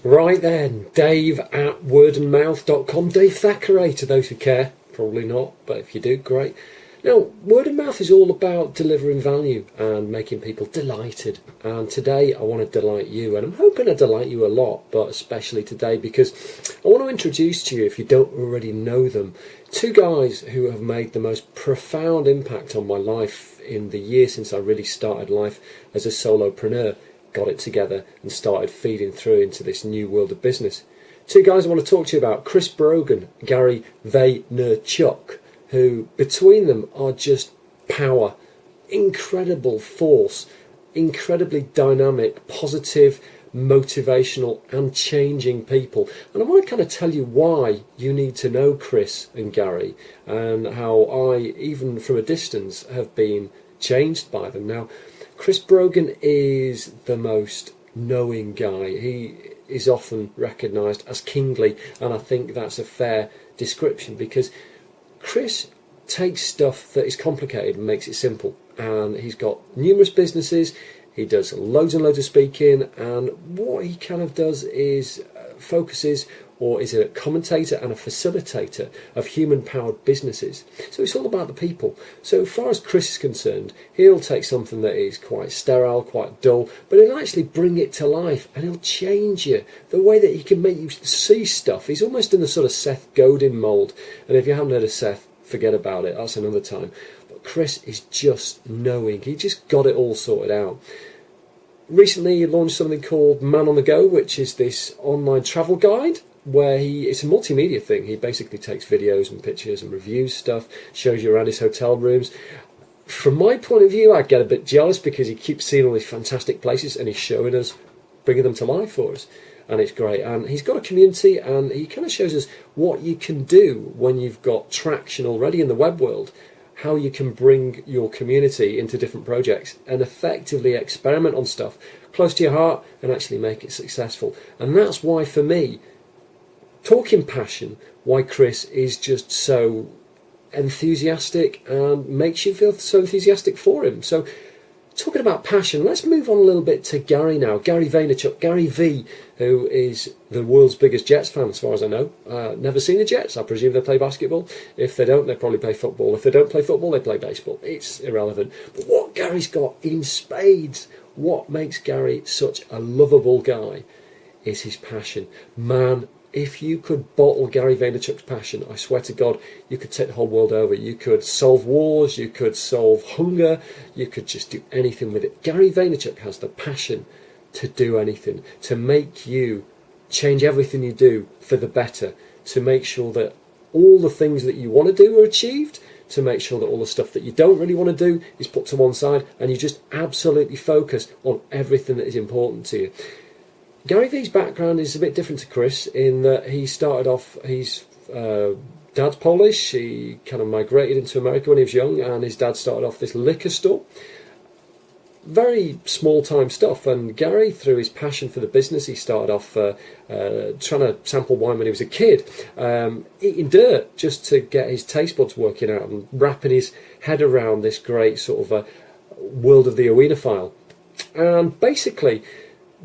Right then, Dave at wordandmouth.com. Dave Thackeray, to those who care. Probably not, but if you do, great. Now, word of mouth is all about delivering value and making people delighted. And today I want to delight you, and I'm hoping to delight you a lot, but especially today because I want to introduce to you, if you don't already know them, two guys who have made the most profound impact on my life in the year since I really started life as a solopreneur, got it together and started feeding through into this new world of business. Two guys I want to talk to you about, Chris Brogan, Gary Vaynerchuk, who between them are just power, incredible force, incredibly dynamic, positive, motivational and changing people. And I want to kind of tell you why you need to know Chris and Gary and how I, even from a distance, have been changed by them. Now, Chris Brogan is the most knowing guy. He is often recognised as kingly, and I think that's a fair description because Chris takes stuff that is complicated and makes it simple. And he's got numerous businesses, he does loads and loads of speaking, and what he kind of does is focuses or is a commentator and a facilitator of human-powered businesses. So it's all about the people. So far as Chris is concerned, he'll take something that is quite sterile, quite dull, but he'll actually bring it to life and he'll change you. The way that he can make you see stuff, he's almost in the sort of Seth Godin mould. And if you haven't heard of Seth, forget about it, that's another time. But Chris is just knowing, he just got it all sorted out. Recently he launched something called Man on the Go, which is this online travel guide where it's a multimedia thing. He basically takes videos and pictures and reviews stuff, shows you around his hotel rooms. From my point of view, I get a bit jealous because he keeps seeing all these fantastic places and he's showing us, bringing them to life for us. And it's great. And he's got a community and he kind of shows us what you can do when you've got traction already in the web world, how you can bring your community into different projects and effectively experiment on stuff close to your heart and actually make it successful. And that's why, for me, talking passion, why Chris is just so enthusiastic and makes you feel so enthusiastic for him. So talking about passion, let's move on a little bit to Gary now. Gary Vaynerchuk, Gary V, who is the world's biggest Jets fan as far as I know. Never seen the Jets. I presume they play basketball. If they don't, they probably play football. If they don't play football, they play baseball. It's irrelevant. But what Gary's got in spades, what makes Gary such a lovable guy is his passion. Man, if you could bottle Gary Vaynerchuk's passion, I swear to God, you could take the whole world over. You could solve wars, you could solve hunger, you could just do anything with it. Gary Vaynerchuk has the passion to do anything, to make you change everything you do for the better, to make sure that all the things that you want to do are achieved, to make sure that all the stuff that you don't really want to do is put to one side, and you just absolutely focus on everything that is important to you. Gary V's background is a bit different to Chris in that he started off, his dad's Polish, he kind of migrated into America when he was young, and his dad started off this liquor store. Very small time stuff, and Gary, through his passion for the business, he started off trying to sample wine when he was a kid, eating dirt just to get his taste buds working out and wrapping his head around this great sort of world of the oenophile. And basically,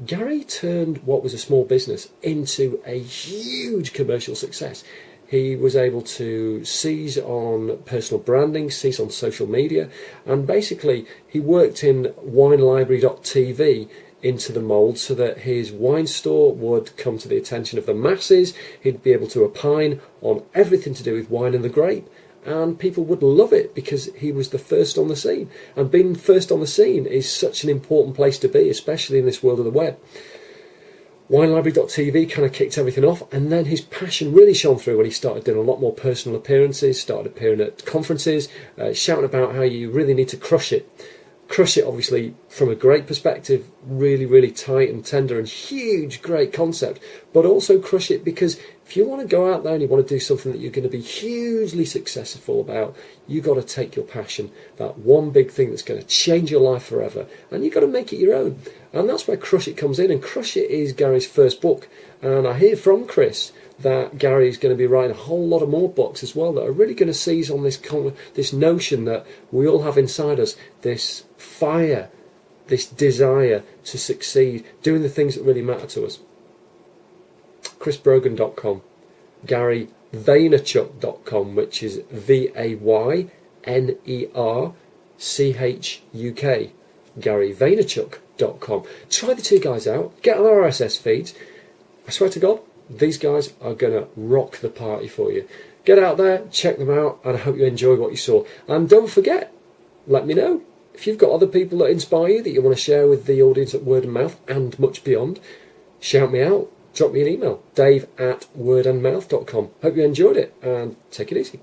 Gary turned what was a small business into a huge commercial success. He was able to seize on personal branding, seize on social media, and basically he worked in winelibrary.tv into the mould so that his wine store would come to the attention of the masses. He'd be able to opine on everything to do with wine and the grape, and people would love it because he was the first on the scene. And being first on the scene is such an important place to be, especially in this world of the web. WineLibrary.tv kind of kicked everything off, and then his passion really shone through when he started doing a lot more personal appearances, started appearing at conferences, shouting about how you really need to crush it. Crush it, obviously, from a great perspective, really, really tight and tender and huge, great concept, but also crush it because if you want to go out there and you want to do something that you're going to be hugely successful about, you got to take your passion, that one big thing that's going to change your life forever, and you got to make it your own. And that's where Crush It comes in, and Crush It is Gary's first book. And I hear from Chris that Gary's going to be writing a whole lot of more books as well that are really going to seize on this notion that we all have inside us, this fire, this desire to succeed, doing the things that really matter to us. chrisbrogan.com, GaryVaynerchuk.com, which is VaynerChuk, GaryVaynerchuk.com. Try the two guys out, get on our RSS feeds. I swear to God, these guys are going to rock the party for you. Get out there, check them out, and I hope you enjoyed what you saw. And don't forget, let me know if you've got other people that inspire you that you want to share with the audience at Word and Mouth and much beyond. Shout me out, drop me an email, dave@wordandmouth.com. Hope you enjoyed it, and take it easy.